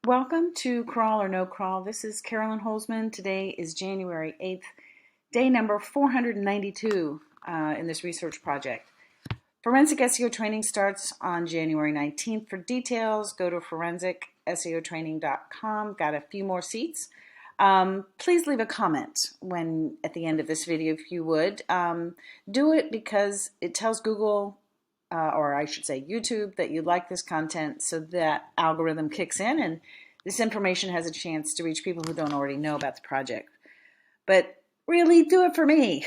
Welcome to Crawl or No Crawl. This is Carolyn Holzman. Today is January 8th, day number 492 in this research project. Forensic SEO training starts on January 19th. For details, go to forensicseotraining.com. Got a few more seats. Please leave a comment at the end of this video if you would. Do it because it tells Google, or I should say YouTube, that you like this content, so that algorithm kicks in and this information has a chance to reach people who don't already know about the project. But really, do it for me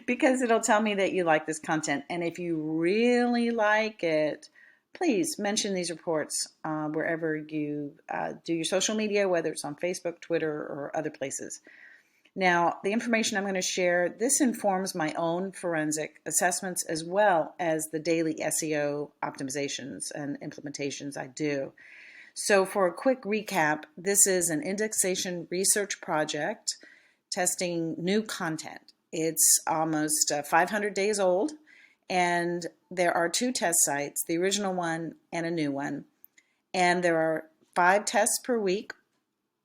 because it'll tell me that you like this content. And if you really like it, please mention these reports wherever you do your social media, whether it's on Facebook, Twitter, or other places. Now, the information I'm going to share, this informs my own forensic assessments as well as the daily SEO optimizations and implementations I do. So for a quick recap, this is an indexation research project testing new content. It's almost 500 days old, and there are two test sites, the original one and a new one. And there are 5 tests per week,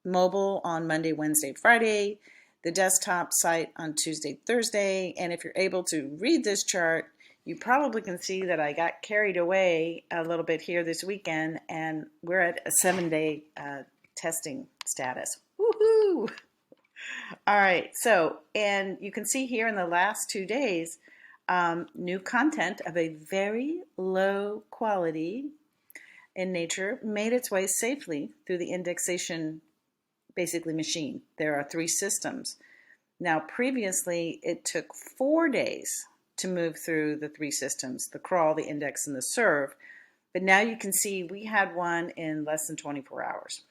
mobile on Monday, Wednesday, Friday, the desktop site on Tuesday, Thursday. And if you're able to read this chart, you probably can see that I got carried away a little bit here this weekend, and we're at a 7-day testing status. Woohoo! All right, and you can see here in the last 2 days, new content of a very low quality in nature made its way safely through the indexation basically machine. There are 3 systems. Now, previously, it took 4 days to move through the 3 systems, the crawl, the index, and the serve. But now you can see we had one in less than 24 hours.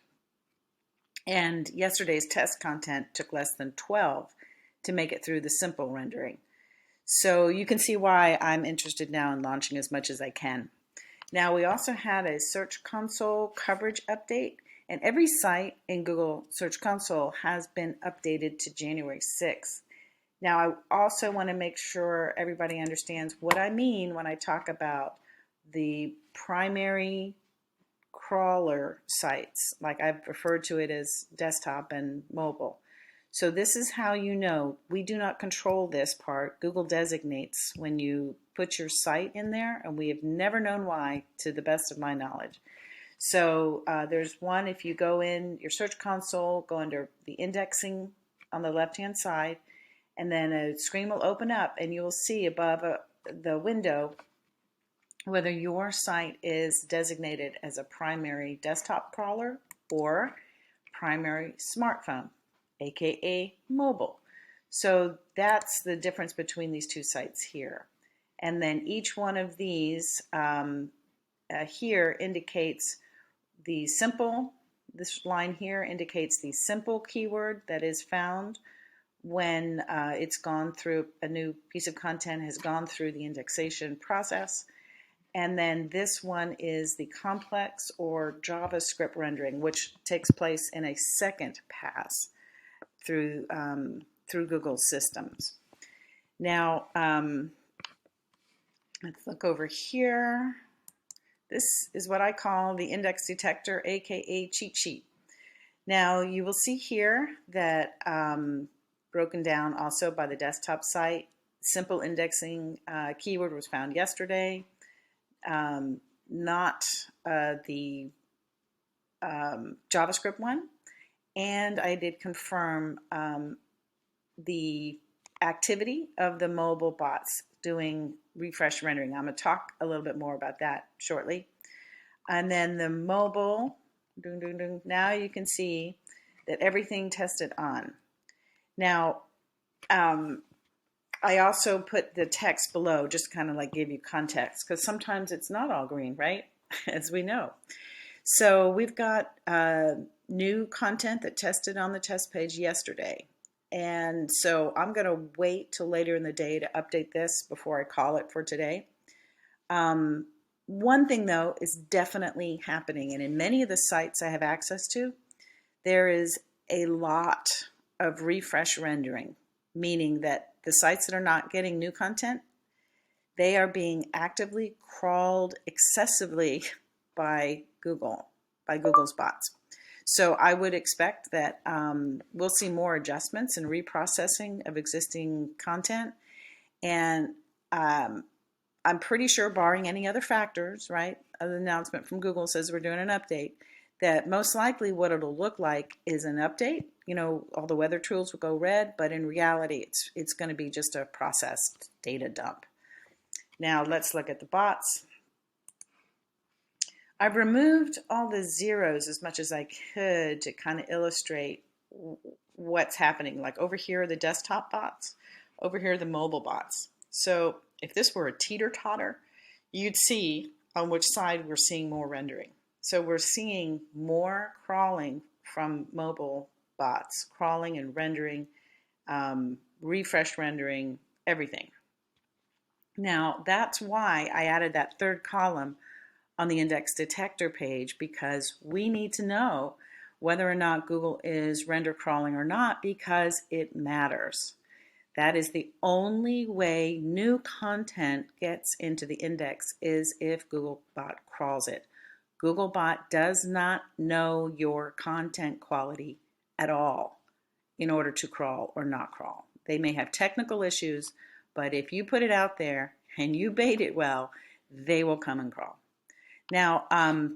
And yesterday's test content took less than 12 to make it through the simple rendering. So you can see why I'm interested now in launching as much as I can. Now, we also had a Search Console coverage update, and every site in Google Search Console has been updated to January 6th. Now, I also want to make sure everybody understands what I mean when I talk about the primary crawler sites, like I've referred to it as desktop and mobile. So this is how you know we do not control this part. Google designates when you put your site in there, and we have never known why, to the best of my knowledge. So there's one, if you go in your Search Console, go under the indexing on the left-hand side, and then a screen will open up and you will see above the window whether your site is designated as a primary desktop crawler or primary smartphone, aka mobile. So that's the difference between these 2 sites here. And then each one of these here indicates the simple, this line here indicates the simple keyword that is found when it's gone through, a new piece of content has gone through the indexation process. And then this one is the complex or JavaScript rendering, which takes place in a second pass through Google's systems. Now, let's look over here. This is what I call the index detector, aka cheat sheet. Now, you will see here that broken down also by the desktop site, simple indexing keyword was found yesterday, not the JavaScript one. And I did confirm the activity of the mobile bots doing refresh rendering. I'm going to talk a little bit more about that shortly. And then the mobile, now you can see that everything tested on. Now, I also put the text below, just kind of like give you context, because sometimes it's not all green, right? As we know. So we've got new content that tested on the test page yesterday. And so I'm going to wait till later in the day to update this before I call it for today. One thing, though, is definitely happening. And in many of the sites I have access to, there is a lot of refresh rendering, meaning that the sites that are not getting new content, they are being actively crawled excessively by Google, by Google's bots. So I would expect that we'll see more adjustments and reprocessing of existing content. And I'm pretty sure, barring any other factors, right? An announcement from Google says we're doing an update, that most likely what it'll look like is an update. You know, all the weather tools will go red, but in reality, it's going to be just a processed data dump. Now let's look at the bots. I've removed all the zeros as much as I could to kind of illustrate what's happening. Like over here are the desktop bots, over here are the mobile bots. So if this were a teeter-totter, you'd see on which side we're seeing more rendering. So we're seeing more crawling from mobile bots, crawling and rendering, refresh rendering, everything. Now that's why I added that third column on the index detector page, because we need to know whether or not Google is render crawling or not, because it matters. That is the only way new content gets into the index, is if Googlebot crawls it. Googlebot does not know your content quality at all in order to crawl or not crawl. They may have technical issues, but if you put it out there and you bait it well, they will come and crawl. Now,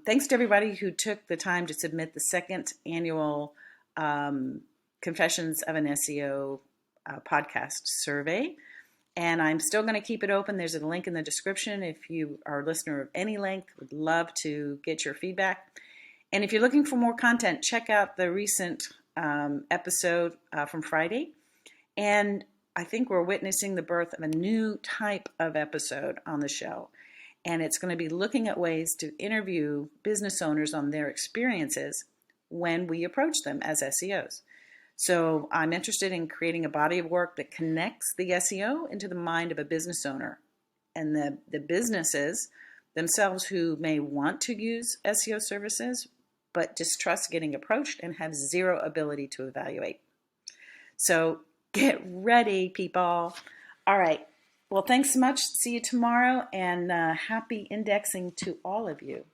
thanks to everybody who took the time to submit the second annual Confessions of an SEO podcast survey. And I'm still going to keep it open. There's a link in the description. If you are a listener of any length, would love to get your feedback. And if you're looking for more content, check out the recent episode from Friday. And I think we're witnessing the birth of a new type of episode on the show. And it's going to be looking at ways to interview business owners on their experiences when we approach them as SEOs. So I'm interested in creating a body of work that connects the SEO into the mind of a business owner and the businesses themselves who may want to use SEO services, but distrust getting approached and have zero ability to evaluate. So get ready, people. All right. Well, thanks so much. See you tomorrow, and happy indexing to all of you.